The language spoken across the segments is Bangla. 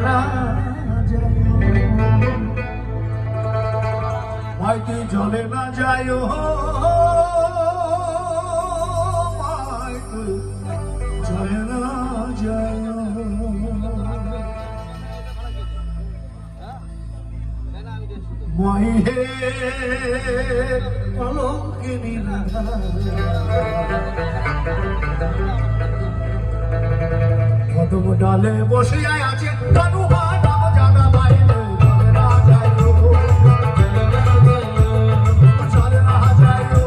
না মাইতে জলে না যায় মাইতে জলে না যায় মাইহে কলঙ্কিনী কদম ডালে বসিয়া আছে কানুহা নাম জানা বাইরে চলে না যায়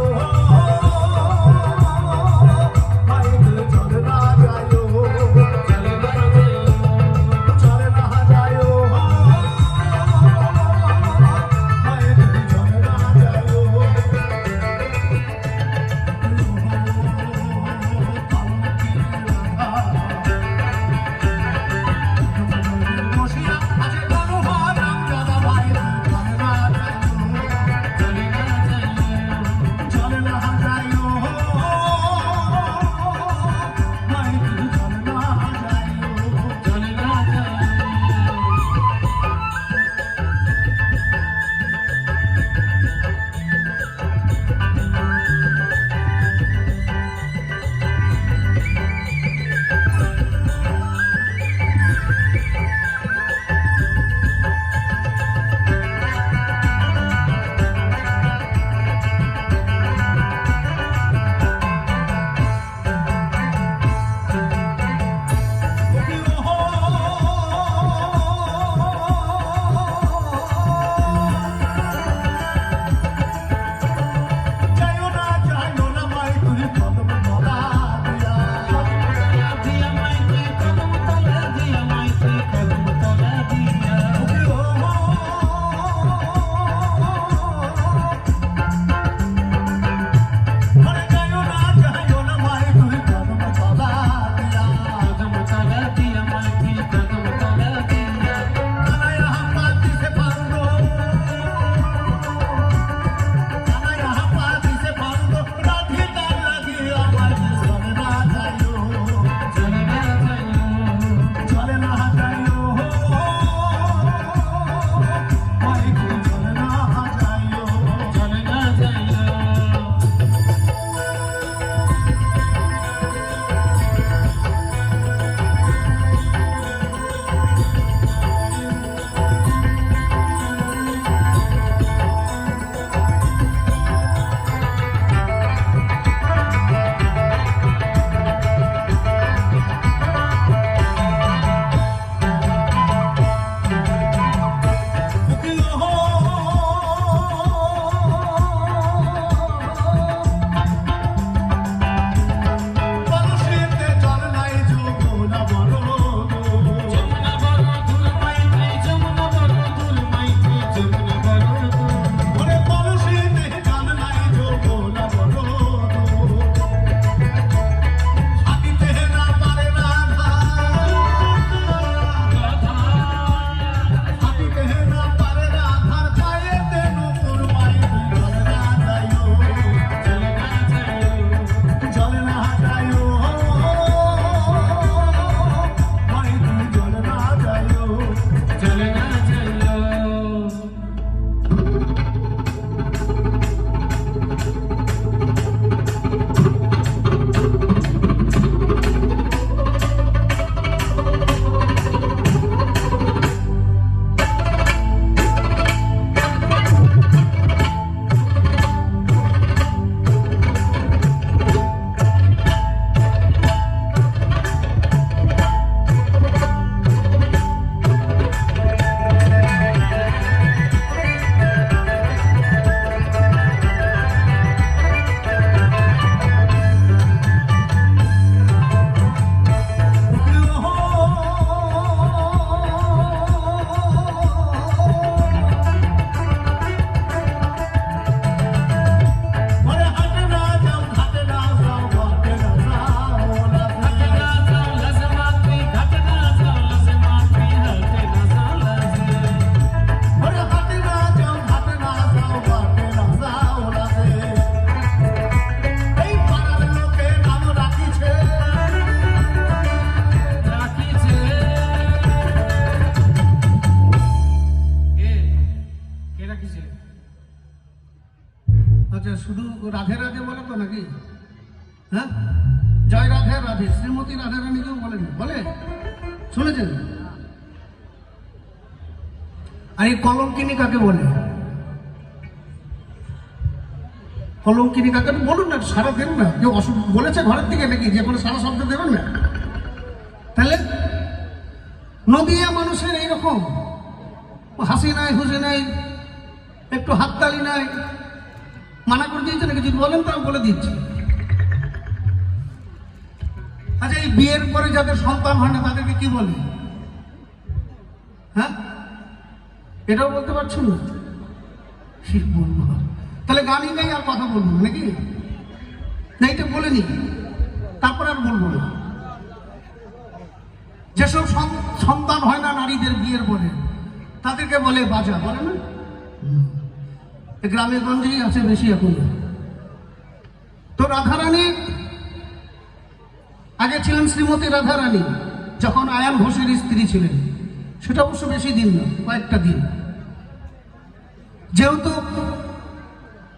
রাধে রাধে বলে তো নাকি? হ্যাঁ, জয় রাধে রাধে, শ্রীমতী রাধা রানীকেও বলেন, বলে শুনেছেন? আর এই কলঙ্কিনী কাকে বলে? কলঙ্কিনী কাকে বলুন না, সারা দেন না। কেউ অসুখ বলেছে ঘরের থেকে নাকি যে কোনো সারা শব্দ দেবেন না? তাহলে নদিয়া মানুষের এইরকম হাসি নাই, হুসি নাই, একটু হাততালি নাই, মানা করে দিয়েছে নাকি? যদি বলেন তো আমি বলে দিচ্ছি। আচ্ছা, এই বিয়ের পরে যাদের সন্তান হয় না তাদেরকে কি বলে? হ্যাঁ, এটাও বলতে পারছেন না? ঠিক বলবো। তাহলে গানই গাই আর কথা বলবো নাকি? না, এটা বলে নি, তারপর আর বলবো না। যেসব সন্তান হয় না নারীদের বিয়ের পরে তাদেরকে বলে বাজা, বলে না? গ্রামে গঞ্জেই আছে বেশি এখন। তো রাধারানী আগে ছিলেন শ্রীমতী রাধারানী, যখন আয়ান ঘোষের স্ত্রী ছিলেন। সেটা অবশ্য বেশি দিন না, কয়েকটা দিন। যেহেতু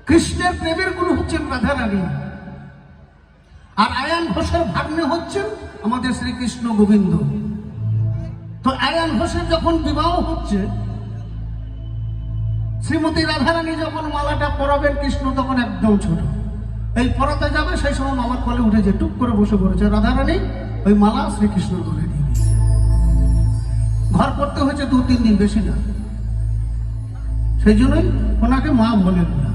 কৃষ্ণের প্রেমের গুরু হচ্ছেন রাধারানী, আর আয়ান ঘোষের ভাগ্নে হচ্ছেন আমাদের শ্রীকৃষ্ণ গোবিন্দ। তো আয়ান ঘোষের যখন বিবাহ হচ্ছে, শ্রীমতী রাধারানী যখন মালাটা পরাবেন, কৃষ্ণ তখন একদম ছোট। এই পরাতে যাবে, সেই সময় মামার কোলে উঠেছে, টুক করে বসে পড়েছে। রাধারানী ওই মালা শ্রীকৃষ্ণের কোলে দিয়ে দিয়েছে। ঘর করতে হয়েছে 2-3 দিন, বেশি না। সেই জন্যই ওনাকে মা বলেন না।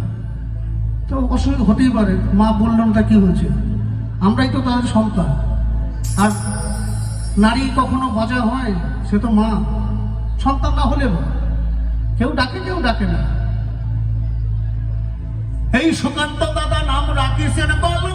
তো অসুবিধা হতেই পারে, মা বললাম তা কি হয়েছে, আমরাই তো তাদের সন্তান। আর নারী কখনো বাজা হয়, সে তো মা। সন্তান না হলে কেউ ডাকে, কেউ ডাকে না। এই সুকান্ত দাদা নাম রাখিছেন বলো